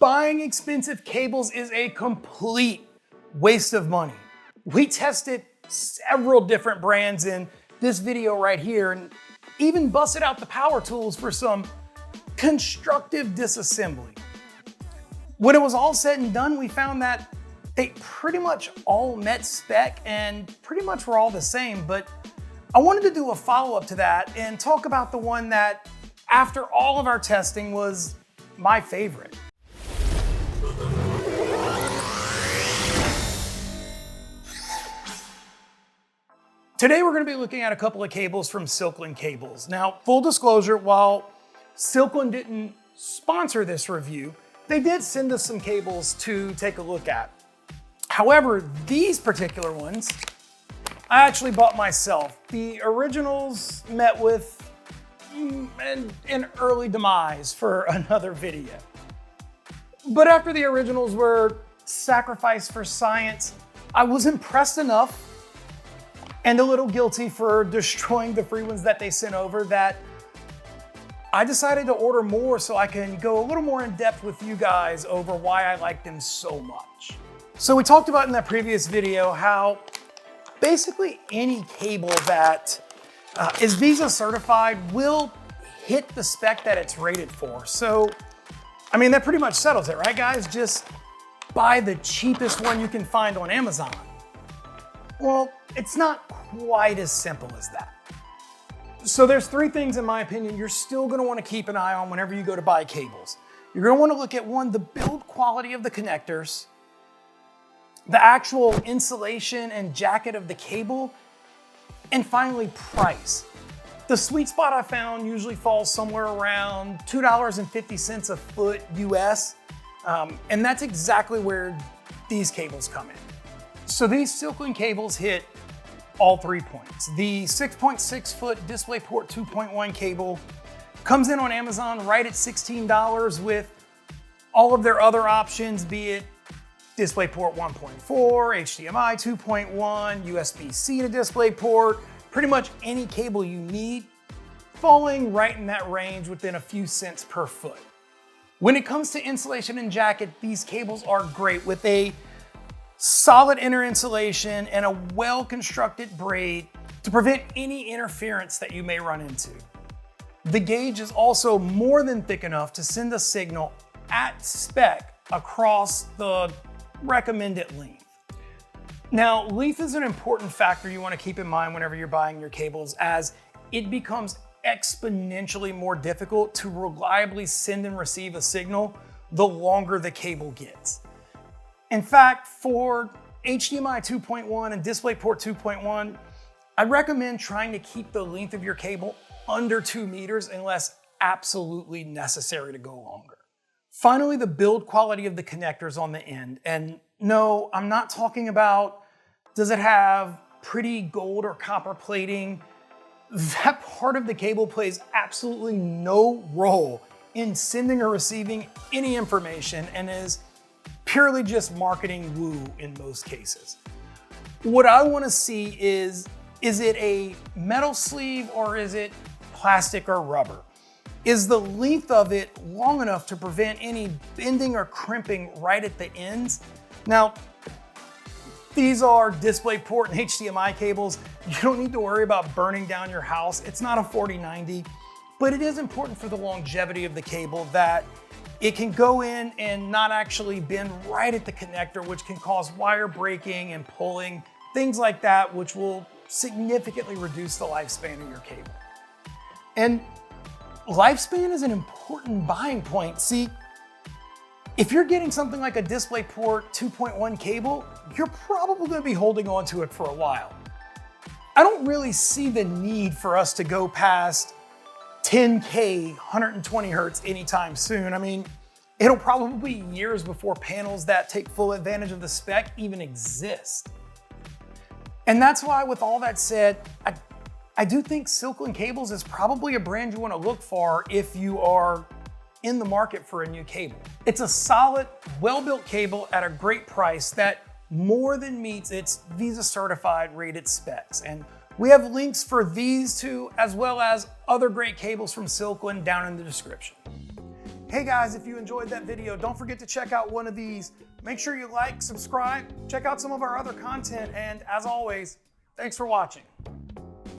Buying expensive cables is a complete waste of money. We tested several different brands in this video right here and even busted out the power tools for some constructive disassembly. When it was all said and done, we found that they pretty much all met spec and pretty much were all the same, but I wanted to do a follow-up to that and talk about the one that, after all of our testing, was my favorite. Today we're going to be looking at a couple of cables from Silkland Cables. Now, full disclosure, while Silkland didn't sponsor this review, they did send us some cables to take a look at. However, these particular ones, I actually bought myself. The originals met with an early demise for another video. But after the originals were sacrificed for science, I was impressed enough and a little guilty for destroying the free ones that they sent over that I decided to order more so I can go a little more in depth with you guys over why I like them so much. So we talked about in that previous video how basically any cable that is Visa certified will hit the spec that it's rated for. So, I mean, that pretty much settles it, right guys? Just buy the cheapest one you can find on Amazon. Well, it's not quite as simple as that. So there's three things, in my opinion, you're still gonna wanna keep an eye on whenever you go to buy cables. You're gonna wanna look at one, the build quality of the connectors, the actual insulation and jacket of the cable, and finally, price. The sweet spot I found usually falls somewhere around $2.50 a foot US, and that's exactly where these cables come in. So these Silkland cables hit all 3 points. The 6.6 foot DisplayPort 2.1 cable comes in on Amazon right at $16 with all of their other options, be it DisplayPort 1.4, HDMI 2.1, USB-C to DisplayPort, pretty much any cable you need, falling right in that range within a few cents per foot. When it comes to insulation and jacket, these cables are great with a solid inner insulation and a well-constructed braid to prevent any interference that you may run into. The gauge is also more than thick enough to send a signal at spec across the recommended length. Now, length is an important factor you want to keep in mind whenever you're buying your cables, as it becomes exponentially more difficult to reliably send and receive a signal the longer the cable gets. In fact, for HDMI 2.1 and DisplayPort 2.1, I recommend trying to keep the length of your cable under 2 meters unless absolutely necessary to go longer. Finally, the build quality of the connectors on the end. And no, I'm not talking about, does it have pretty gold or copper plating? That part of the cable plays absolutely no role in sending or receiving any information and is purely just marketing woo in most cases. What I want to see is it a metal sleeve or is it plastic or rubber? Is the length of it long enough to prevent any bending or crimping right at the ends? Now, these are DisplayPort and HDMI cables. You don't need to worry about burning down your house. It's not a 4090, but it is important for the longevity of the cable that it can go in and not actually bend right at the connector, which can cause wire breaking and pulling, things like that, which will significantly reduce the lifespan of your cable. And lifespan is an important buying point. See, if you're getting something like a DisplayPort 2.1 cable, you're probably gonna be holding on to it for a while. I don't really see the need for us to go past 10K, 120 hertz anytime soon. I mean, it'll probably be years before panels that take full advantage of the spec even exist. And that's why, with all that said, I do think Silkland Cables is probably a brand you want to look for if you are in the market for a new cable. It's a solid, well-built cable at a great price that more than meets its Visa certified rated specs. And we have links for these two, as well as other great cables from Silkland, down in the description. Hey guys, if you enjoyed that video, don't forget to check out one of these. Make sure you like, subscribe, check out some of our other content, and as always, thanks for watching.